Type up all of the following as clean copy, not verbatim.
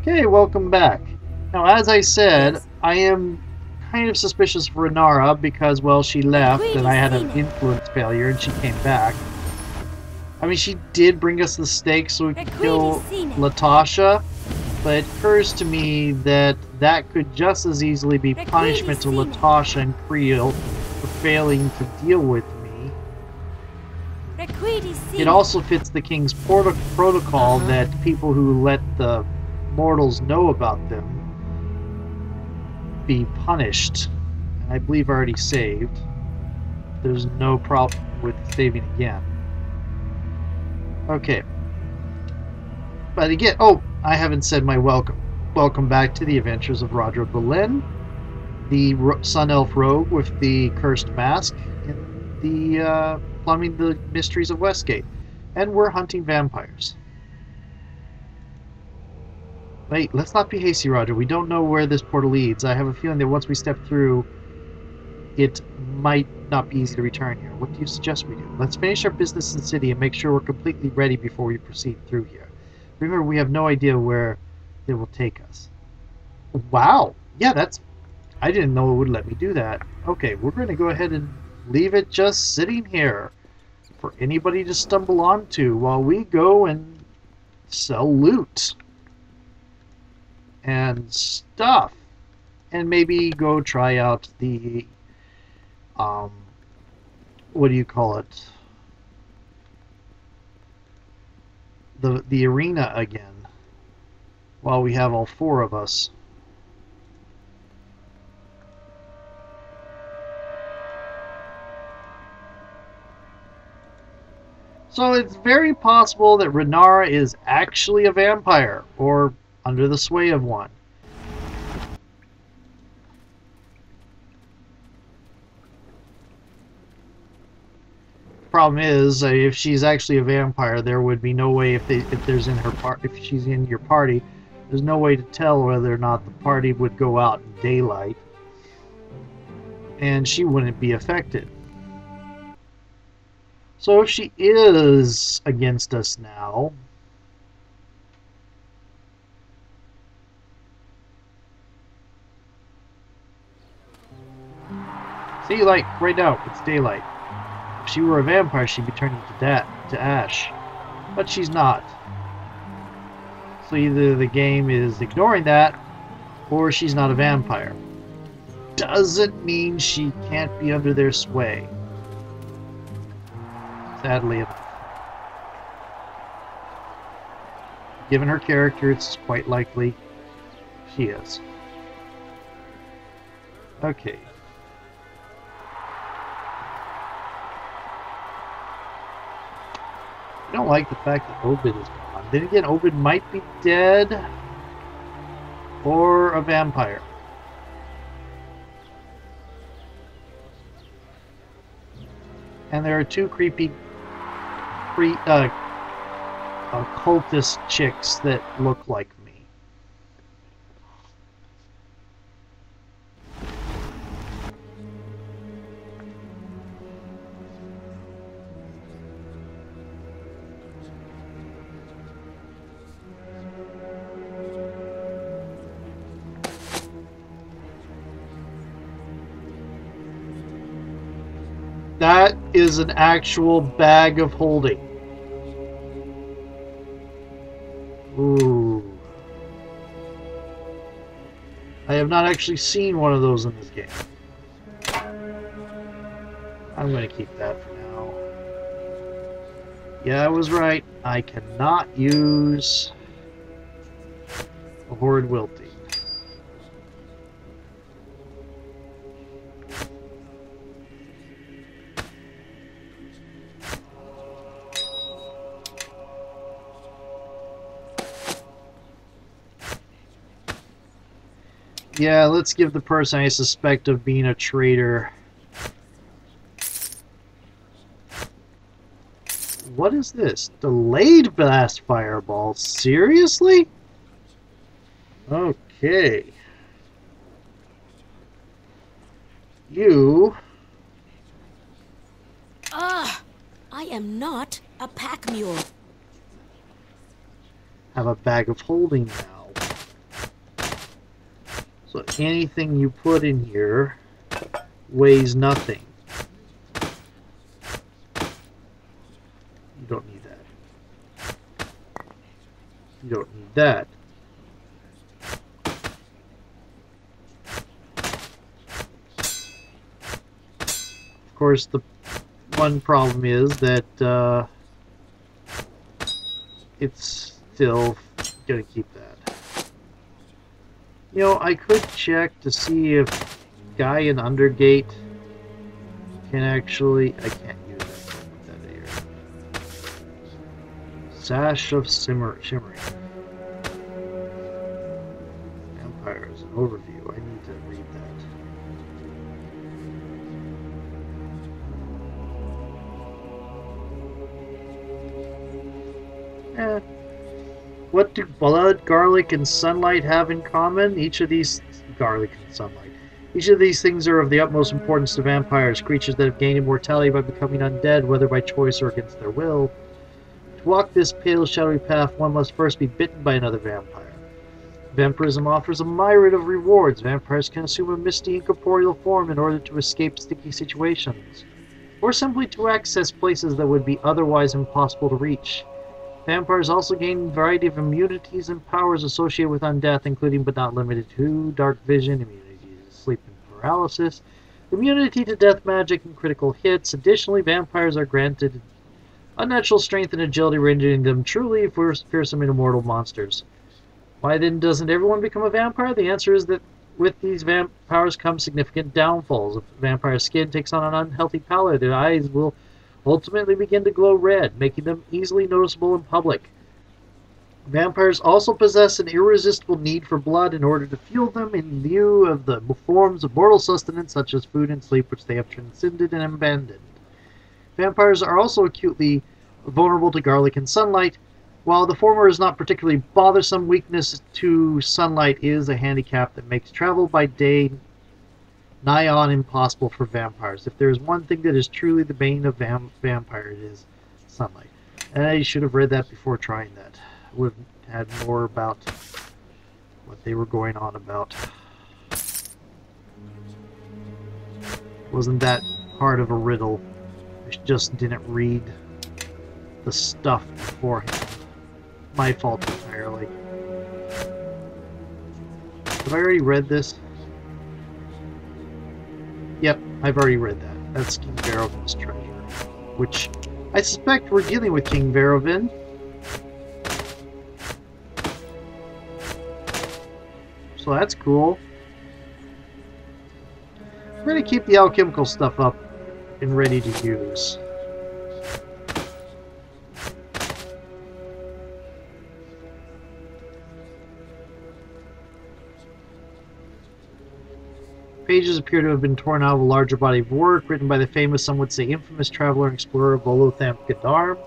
Okay, welcome back. Now, as I said, Yes. I am kind of suspicious of Radra because, well, she left and I had an influence failure and she came back. I mean, she did bring us the stake so we could kill Latasha, but it occurs to me that that could just as easily be punishment to Latasha and Creel for failing to deal with me. It also fits the King's protocol that people who let the mortals know about them be punished. And I believe I already saved. There's no problem with saving again. Okay. But again, oh, I haven't said my welcome. Welcome back to the adventures of Radra Boleyn, the Sun Elf Rogue with the cursed mask, in the plumbing the mysteries of Westgate. And we're hunting vampires. Wait, let's not be hasty, Roger. We don't know where this portal leads. I have a feeling that once we step through, it might not be easy to return here. What do you suggest we do? Let's finish our business in the city and make sure we're completely ready before we proceed through here. Remember, we have no idea where it will take us. Wow! Yeah, that's... I didn't know it would let me do that. Okay, we're going to go ahead and leave it just sitting here for anybody to stumble onto while we go and sell loot and stuff, and maybe go try out the what do you call it, the arena again while we have all four of us. So it's very possible that Renara is actually a vampire, or under the sway of one. Problem is, if she's actually a vampire, there would be no way if she's in your party, there's no way to tell whether or not the party would go out in daylight, and she wouldn't be affected. So if she is against us now, see, like right now, it's daylight. If she were a vampire, she'd be turning to ash, but she's not. So either the game is ignoring that, or she's not a vampire. Doesn't mean she can't be under their sway. Sadly enough. Given her character, it's quite likely she is. Okay. I don't like the fact that Obid is gone. Then again, Obid might be dead or a vampire. And there are two creepy cultist chicks that look like me. That is an actual bag of holding. Ooh. I have not actually seen one of those in this game. I'm going to keep that for now. Yeah, I was right. I cannot use a horrid wilty. Yeah, let's give the person I suspect of being a traitor. What is this? Delayed blast fireball? Seriously? Okay. You... I am not a pack mule. have a bag of holding now. So anything you put in here weighs nothing. You don't need that. You don't need that. Of course, the one problem is that it's still going to keep that. You know, I could check to see if guy in Undergate can actually... I can't use that here. Sash of Shimmering. Empires, an overview. I need to read that. What do blood, garlic, and sunlight have in common? Each of these... Garlic and sunlight. Each of these things are of the utmost importance to vampires, creatures that have gained immortality by becoming undead, whether by choice or against their will. To walk this pale, shadowy path, one must first be bitten by another vampire. Vampirism offers a myriad of rewards. Vampires can assume a misty, incorporeal form in order to escape sticky situations, or simply to access places that would be otherwise impossible to reach. Vampires also gain a variety of immunities and powers associated with undeath, including but not limited to dark vision, immunity to sleep and paralysis, immunity to death magic and critical hits. Additionally, vampires are granted unnatural strength and agility, rendering them truly fearsome and immortal monsters. Why then doesn't everyone become a vampire? The answer is that with these powers come significant downfalls. If a vampire's skin takes on an unhealthy pallor, their eyes will ultimately begin to glow red, making them easily noticeable in public. Vampires also possess an irresistible need for blood in order to fuel them in lieu of the forms of mortal sustenance such as food and sleep, which they have transcended and abandoned. Vampires are also acutely vulnerable to garlic and sunlight. While the former is not particularly bothersome, weakness to sunlight is a handicap that makes travel by day nigh on impossible for vampires. If there is one thing that is truly the bane of vampire, it is sunlight. And I should have read that before trying that. I would have had more about what they were going on about. Wasn't that hard of a riddle. I just didn't read the stuff beforehand. My fault entirely. Have I already read this? Yep, I've already read that. That's King Verovin's treasure. Which, I suspect we're dealing with King Verovin. So that's cool. We're going to keep the alchemical stuff up and ready to use. Pages appear to have been torn out of a larger body of work written by the famous, some would say infamous, traveler and explorer Lathander.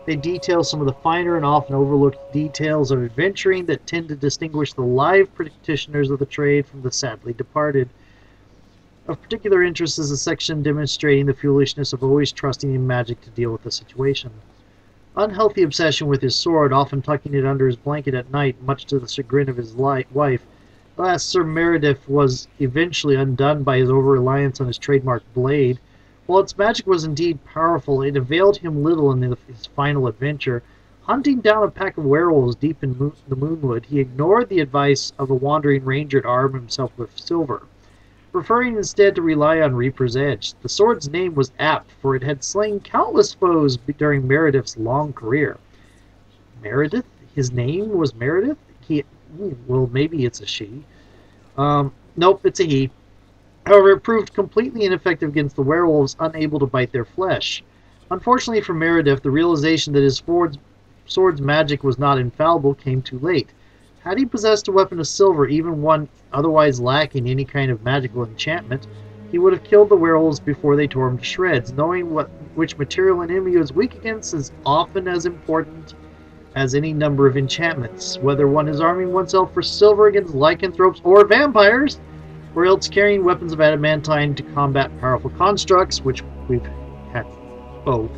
They detail some of the finer and often overlooked details of adventuring that tend to distinguish the live practitioners of the trade from the sadly departed. Of particular interest is a section demonstrating the foolishness of always trusting in magic to deal with the situation. Unhealthy obsession with his sword, often tucking it under his blanket at night, much to the chagrin of his wife. Alas, Sir Meredith was eventually undone by his over-reliance on his trademark blade. While its magic was indeed powerful, it availed him little in his final adventure. Hunting down a pack of werewolves deep in the Moonwood, he ignored the advice of a wandering ranger to arm himself with silver, preferring instead to rely on Reaper's Edge. The sword's name was apt, for it had slain countless foes during Meredith's long career. Meredith? His name was Meredith? Well, maybe it's a she. Nope, it's a he. However, it proved completely ineffective against the werewolves, unable to bite their flesh. Unfortunately for Meredith, the realization that his sword's magic was not infallible came too late. Had he possessed a weapon of silver, even one otherwise lacking any kind of magical enchantment, he would have killed the werewolves before they tore him to shreds. Knowing which material an enemy is weak against is often as important as any number of enchantments, whether one is arming oneself for silver against lycanthropes or vampires, or else carrying weapons of adamantine to combat powerful constructs, which we've had both.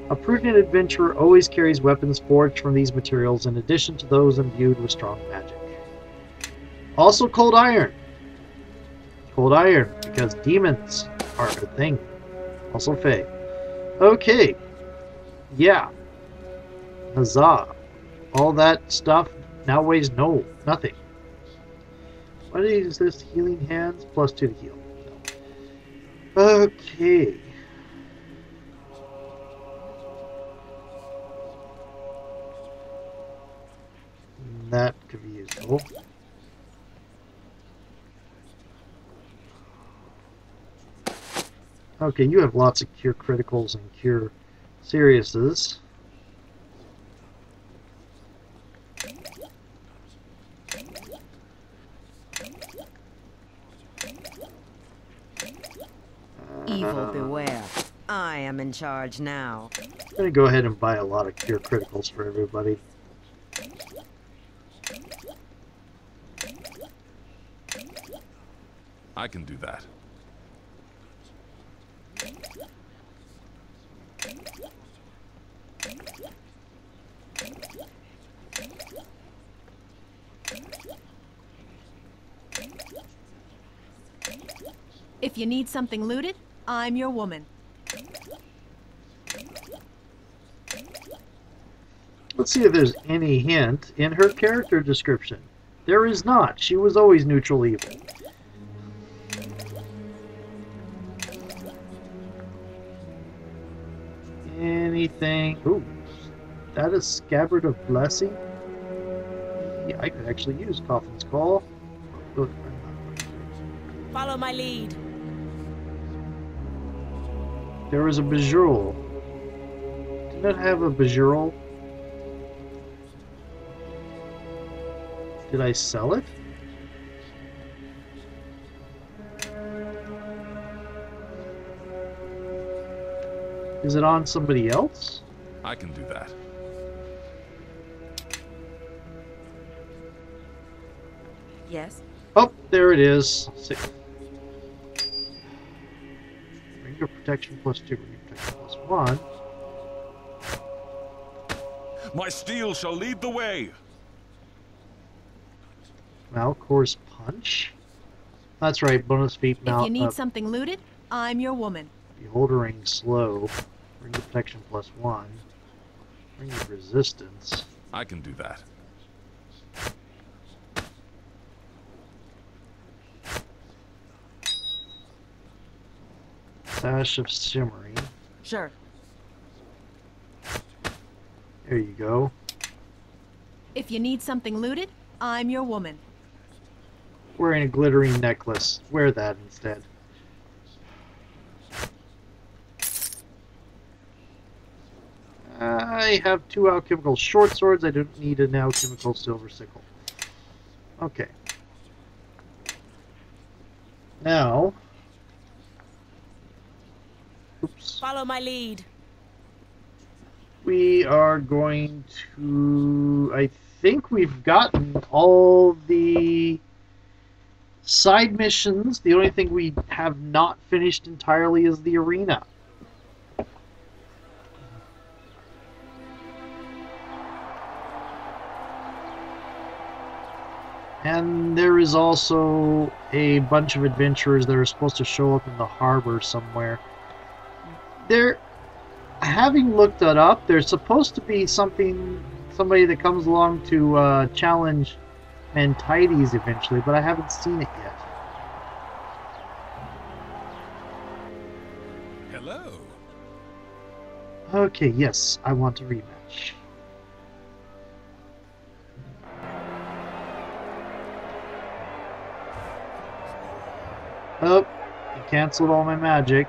A prudent adventurer always carries weapons forged from these materials in addition to those imbued with strong magic. Also cold iron. Cold iron, because demons are a thing. Also Fae. Okay. Yeah. Huzzah. All that stuff now weighs nothing. What is this? Healing hands? +2 to heal. No. Okay. That could be useful. Okay, you have lots of cure criticals and cure seriouses. Evil beware. I am in charge now. I'm going to go ahead and buy a lot of cure criticals for everybody. I can do that. If you need something looted, I'm your woman. Let's see if there's any hint in her character description. There is not. She was always neutral evil. Anything? Ooh, that is Scabbard of Blessing? Yeah, I could actually use Coffin's Call. Look, Follow my lead. there was a Bejewel. Did not have a Bejewel? Did I sell it? Is it on somebody else? I can do that. Yes? Oh, there it is. Ring of Protection +2, Ring of Protection +1. My steel shall lead the way. Malcor's Punch? That's right, bonus feat If you need something looted, I'm your woman. Beholder Ring Slow. Ring of Protection +1. Ring of Resistance. I can do that. Sash of Simmering. Sure. There you go. If you need something looted, I'm your woman. Wearing a glittering necklace. Wear that instead. I have 2 alchemical short swords. I don't need an alchemical silver sickle. Okay. Now... Oops. Follow my lead. We are going to... I think we've gotten all the side missions. The only thing we have not finished entirely is the arena. And there is also a bunch of adventurers that are supposed to show up in the harbor somewhere. Having looked that up, there's supposed to be somebody that comes along to challenge Mantides eventually, but I haven't seen it yet. Hello. Okay, yes, I want a rematch. Oh, you canceled all my magic.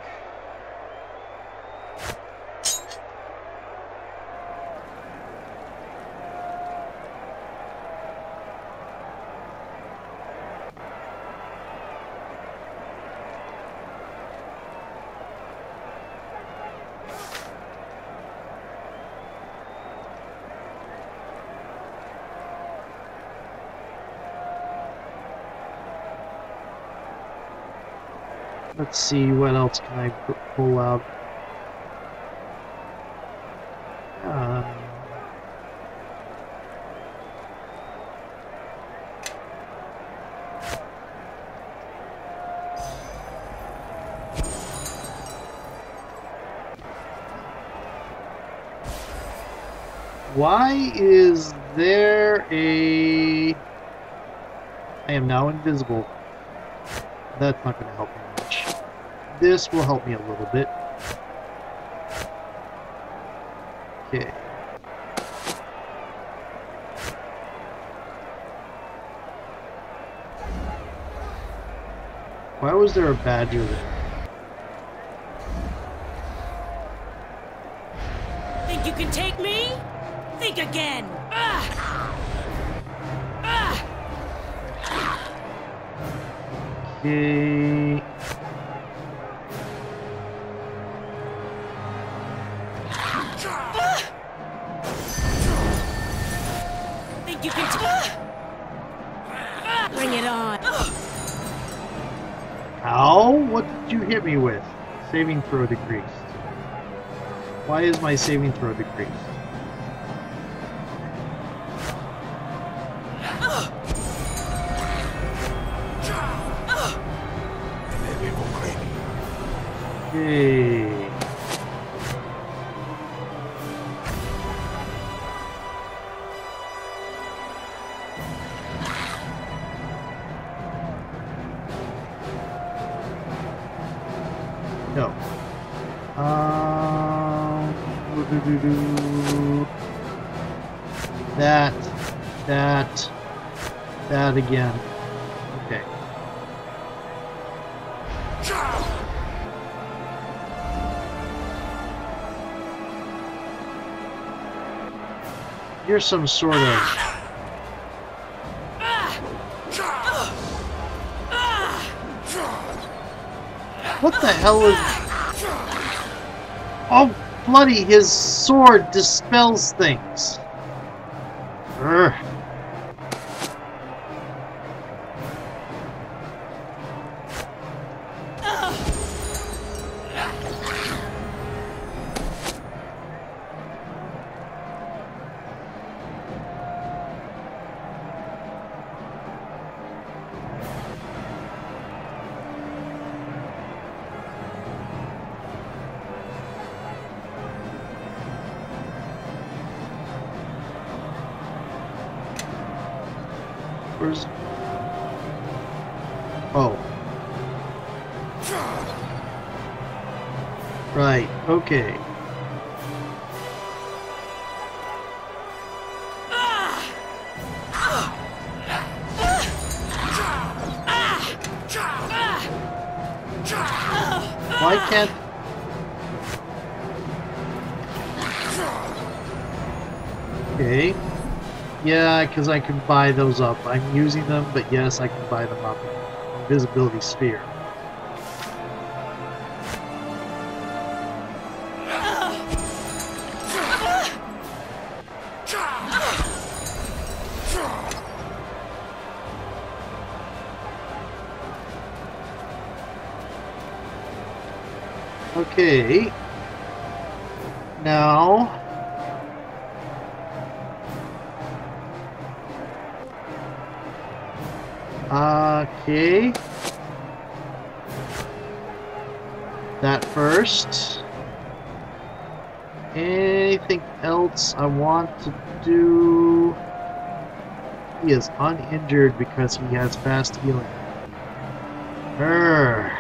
Let's see, what else can I pull out? Why is there a... I am now invisible. That's not going to help me much. This will help me a little bit. Okay. Why was there a badger there? Think you can take me? Think again! Okay. Think you can bring it on! Ow! What did you hit me with? Saving throw decreased. Why is my saving throw decreased? Okay. No. That again. Okay. You're some sort of... What the hell is... Oh, bloody, his sword dispels things. Urgh. Where's... Oh. Right, okay. Why can't... Okay. Yeah, because I can buy those up. I'm using them, but yes, I can buy them up. Invisibility sphere. Okay. Now... Okay. That first. Anything else I want to do? He is uninjured because he has fast healing. Urgh.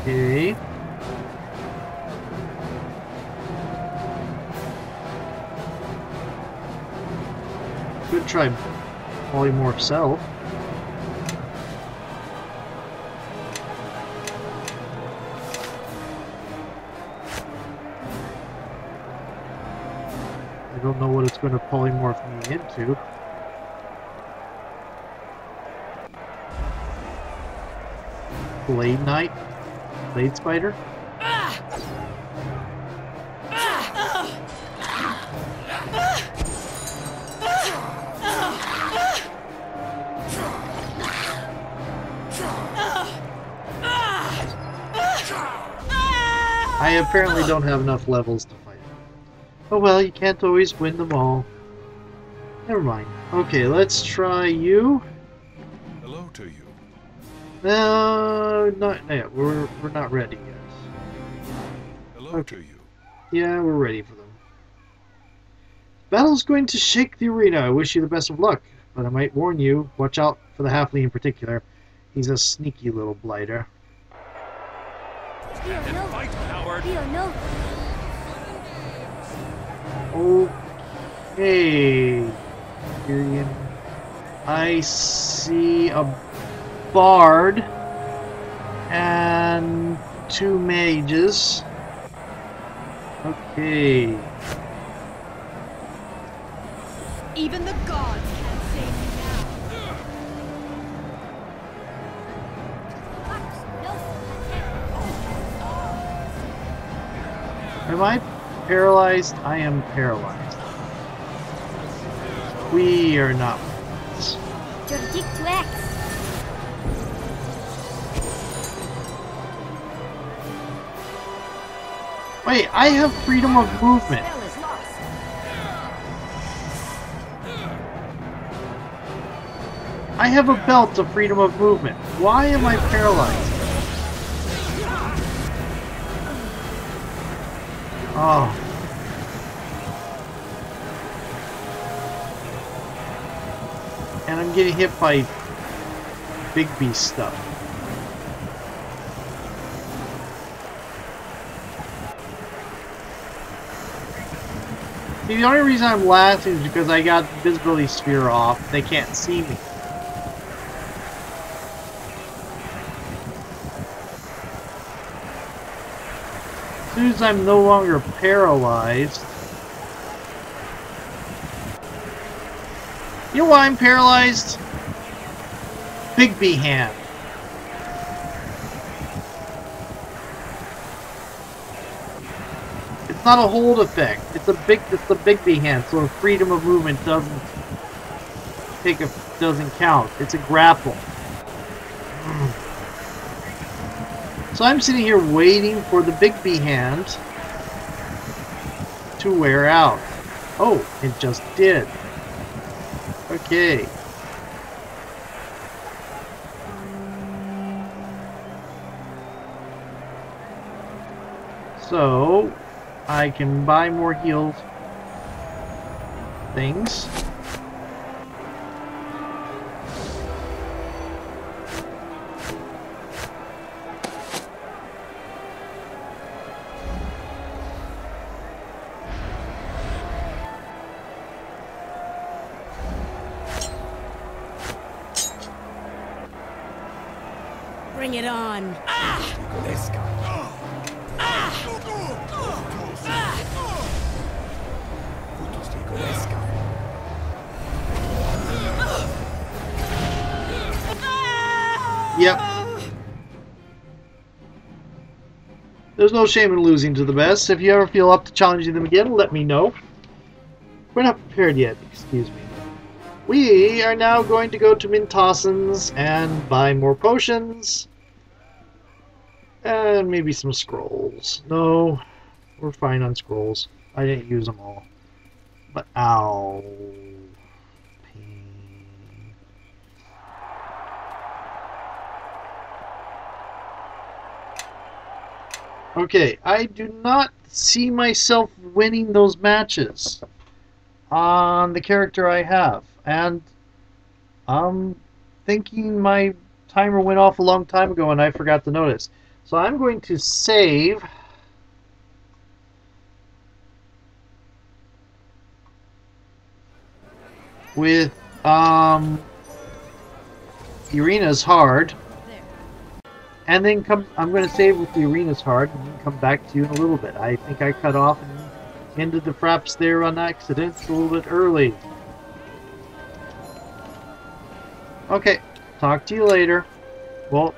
Okay. Could try polymorph self. I don't know what it's going to polymorph me into. Blade Knight? Blade Spider? I apparently don't have enough levels to fight. Oh well, you can't always win them all. Never mind. Okay, let's try you. Hello to you. Not yet. We're not ready yet. Hello to you. Yeah, we're ready for them. Battle's going to shake the arena. I wish you the best of luck, but I might warn you, watch out for the halfling in particular. He's a sneaky little blighter. Fight, coward. Okay. Tyrion. I see a bard and 2 mages. Okay. Even the gods can't save me now. Am I paralyzed? I am paralyzed. We are not friends. Wait, I have freedom of movement. Spell is lost. I have a belt of freedom of movement. Why am I paralyzed? Oh. And I'm getting hit by big beast stuff. See, the only reason I'm laughing is because I got the visibility sphere off. They can't see me. As soon as I'm no longer paralyzed. You know why I'm paralyzed? Big B hand. It's not a hold effect. It's the big B hand, so freedom of movement doesn't count. It's a grapple. So I'm sitting here waiting for the big B hand to wear out. Oh, it just did. Okay. So I can buy more healed things. Bring it on. Yep. There's no shame in losing to the best. If you ever feel up to challenging them again, let me know. We're not prepared yet, excuse me. We are now going to go to Mintossen's and buy more potions. And maybe some scrolls. No, we're fine on scrolls. I didn't use them all. But ow. Pain. Okay, I do not see myself winning those matches on the character I have. And I'm thinking my timer went off a long time ago and I forgot to notice. So I'm going to save with Irina's hard. And then I'm going to save with the Arena's hard and then come back to you in a little bit. I think I cut off and ended the fraps there on accident a little bit early. Okay, talk to you later. Well,